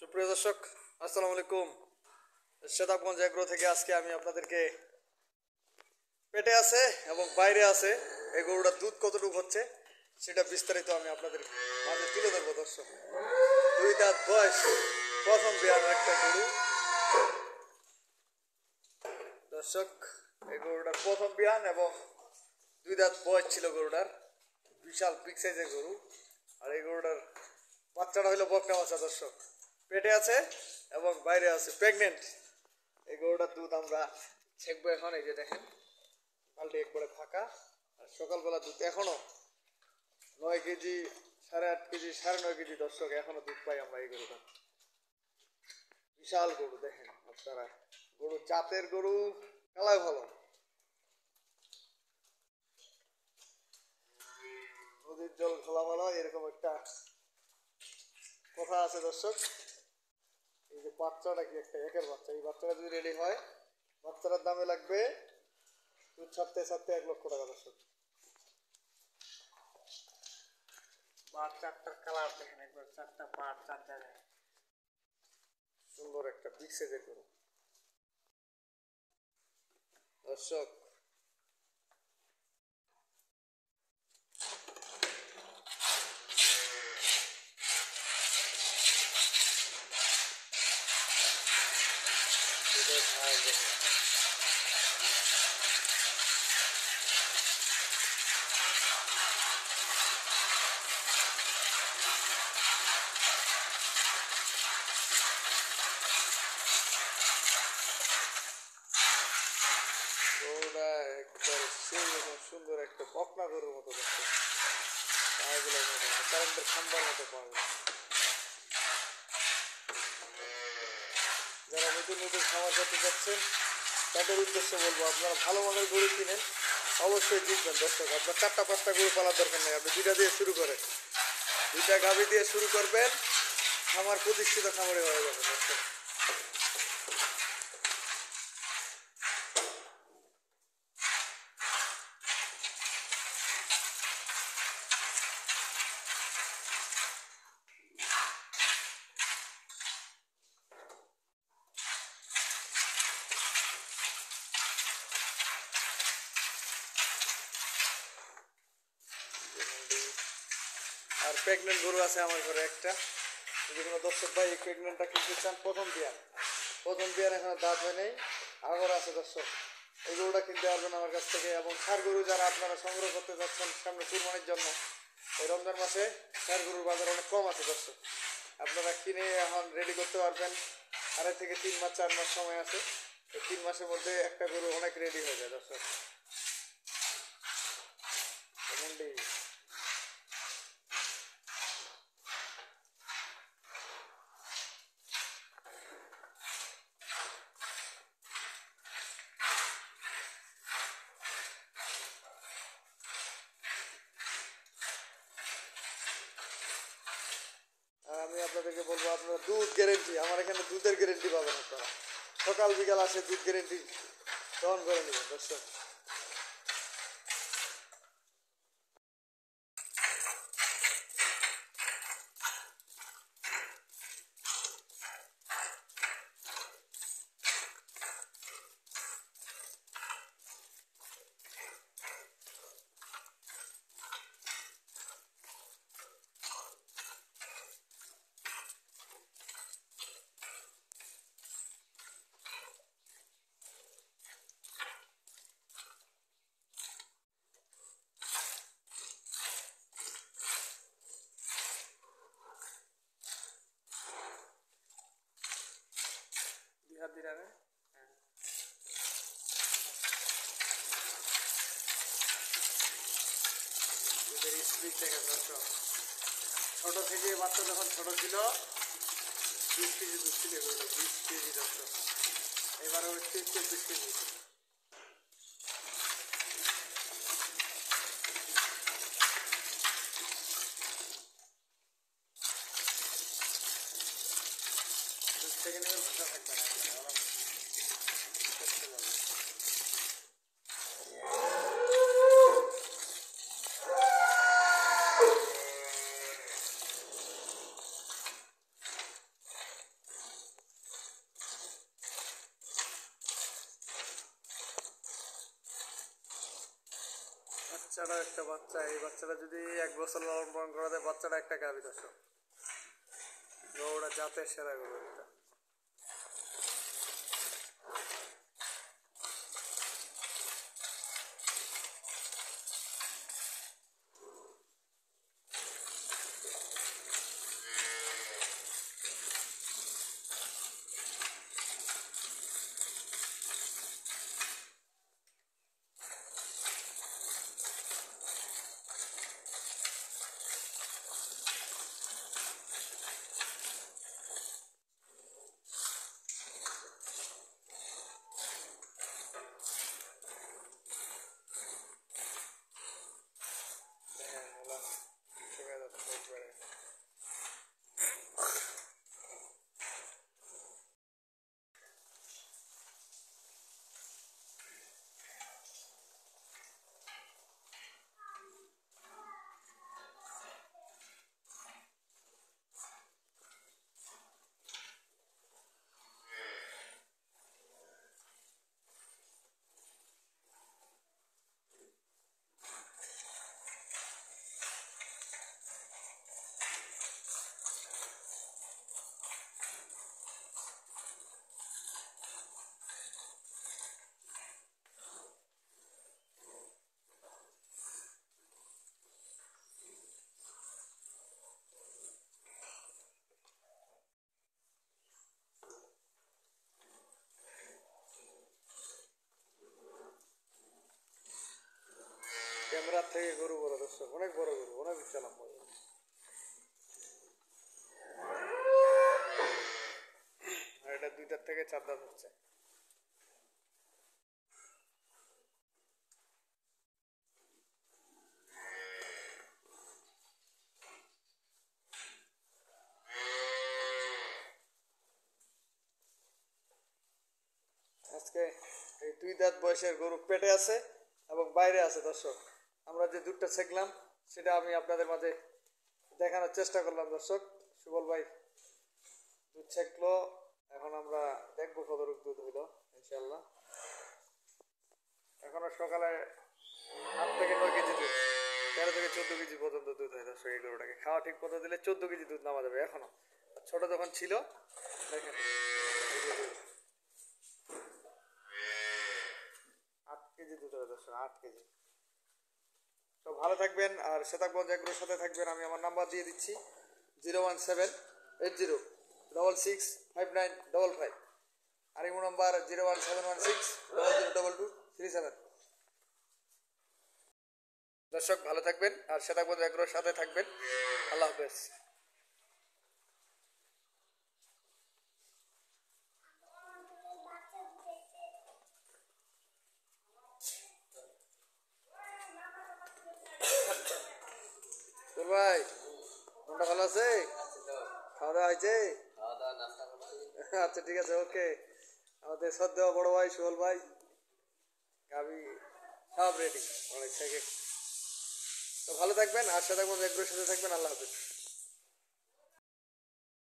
সুপ্রিয় দর্শক, আসসালামু আলাইকুম। সেতাবগঞ্জ এগ্রো থেকে আজকে আমি আপনাদেরকে পেটে আছে এবং বাইরে আছে এই গরুটার দুধ কতটুকু হচ্ছে সেটা বিস্তারিত আমি আপনাদের মাঝে তুলে ধরবো। দর্শক, 2 দাঁত বয়স, প্রথম বিয়ানের একটা গরু। দর্শক, এই গরুটার প্রথম বিয়ান এবং 2 দাঁত বয়স ছিল গরুটার। বিশাল বিগ সাইজের গরু। আর এই গরুটার বাচ্চাটা হইলো বকনা বাচ্চা। দর্শক, পেটে আছে এবং বাইরে আছে, প্রেগনেন্ট। এই গরুটার দুধ আমরা ছেঁকবো এখন। এই যে দেখেন, বালতি একবারে ফাঁকা। আর সকালবেলা দুধ এখনো 9 কেজি, 8.5 কেজি, 9.5 কেজি। দর্শক, এখনো দুধ পাই আমরা এই গরুটা। বিশাল গরু দেখেন আপনারা। গরু জাতের গরু, খেলায় ভালো। নদীর জল খোলা ভালো, এরকম একটা কথা আছে। দর্শক, এই যে বাচ্চাটা কি একটা একের বাচ্চা। এই বাচ্চাটা যদি রেডি হয়, বাচ্চাটার দামে লাগবে দুধ ছাড়তে ছাড়তে 1 লক্ষ টাকা। দর্শক, চারটার কালার দেখেন একবার, চারটা পাট, 4 জায়গায়। সুন্দর একটা বিগ সাইজের গরু। দর্শক, গরুটা একবার সেই রকম সুন্দর একটা বকনা গরুর মতো দেখতে। পাগুলোর মতো, কারেন্টের খাম্বার মতো পাগল। যারা নতুন নতুন খামার করতে চাচ্ছেন তাদের উদ্দেশ্যে বলবো, আপনারা ভালো মানের গরু কিনেন, অবশ্যই জিতবেন। দর্শক, আপনার 4টা-5টা গরু পালার দরকার নেই। আপনি 2টা দিয়ে শুরু করেন, 2টা গাভী দিয়ে শুরু করবেন, খামার প্রতিষ্ঠিত খামারে হয়ে যাবে। দর্শক, আর প্রেগনেন্ট গরু আছে আমার ঘরে একটা। যদি কোনো দর্শক ভাই এই প্রেগনেন্টটা কিনতে চান, প্রথম বিয়ান এখনো দাঁত হয় নাই, আগর আছে। দর্শক, এই গরুটা কিনতে পারবেন আমার কাছ থেকে। এবং ষাঁড় গরু যারা আপনারা সংগ্রহ করতে চাচ্ছেন সামনে কুরবানির জন্য, এই রমজান মাসে ষাঁড় গরুর বাজার অনেক কম আছে। দর্শক, আপনারা কিনে এখন রেডি করতে পারবেন। 2.5 থেকে 3 মাস, 4 মাস সময় আছে। এই 3 মাসের মধ্যে একটা গরু অনেক রেডি হয়ে যায়। দর্শক, মন্ডি আমি আপনাদেরকে বলবো, আপনারা দুধ গ্যারেন্টি, আমার এখানে দুধের গ্যারেন্টি পাবেন। আপনারা সকাল বিকাল আসে দুধ গ্যারেন্টি গ্রহণ করে নেবেন। দর্শক, হাত দিয়ে রাখেন। দুধের স্পিড দেখেন। দর্শক, ছোট থেকে বাচ্চা যখন ছোট ছিল 20 কেজি দুধ ছিল এগুলো, 20 কেজি। দর্শক, এবারে হচ্ছে 24 কেজি। দুধ থেকে নেবেন, ভাষা থাকবে না। বাচ্চাটা একটা বাচ্চা, এই বাচ্চাটা যদি 1 বছর লালন পালন করা যায়, বাচ্চাটা একটা গাভী দর্শক। গরুটা জাতের সেরা গরু এটা। হ্যাঁ, হলো না। শুকিয়ে যাচ্ছে একবারে। ক্যামেরার থেকে গরু বড় দর্শক, অনেক বড় গরু, অনেক বিশাল লম্বা গরু। আর এটা 2টার থেকে 4 দাঁত হচ্ছে। আজকে এই 2 দাঁত বয়সের গরু পেটে আছে এবং বাইরে আছে দর্শক। আমরা যে দুধটা ছেঁকলাম সেটা আমি আপনাদের মাঝে দেখানোর চেষ্টা করলাম দর্শক। সুবল ভাই দুধ ছেঁকলো, এখন আমরা দেখবো কতটুকু দুধ হইলো ইনশাল্লাহ। এখনো সকালে 8 থেকে 9 কেজি দুধ, 13 থেকে 14 কেজি পর্যন্ত দুধ হয় দর্শক। এই গরুটাকে খাওয়া ঠিক মতো দিলে 14 কেজি দুধ নামা যাবে এখনো। ছোট যখন ছিল দেখেন, এই যে দুধ 8 কেজি দুধ হবে দর্শক, 8 কেজি। তো ভালো থাকবেন আর শ্বেতাগঞ্জ এগুলোর সাথে থাকবেন। আমি আমার নাম্বার দিয়ে দিচ্ছি 01780665955। আর ইমো নাম্বার 01716002237। দর্শক ভালো থাকবেন আর শ্বেতাগঞ্জ এগুলোর সাথে থাকবেন। আল্লাহ হাফেজ। তোর ভাই মনটা ভালো আছে? খাওয়া দাওয়া হয়েছে? আচ্ছা ঠিক আছে, ওকে। আমাদের শ্রদ্ধেয় বড় ভাই সোহেল ভাই গাবি সব রেডি অনেক থেকে। তো ভালো থাকবেন আর শ্বেতাগঞ্জ এগুলোর সাথে থাকবেন। আল্লাহ হাফেজ।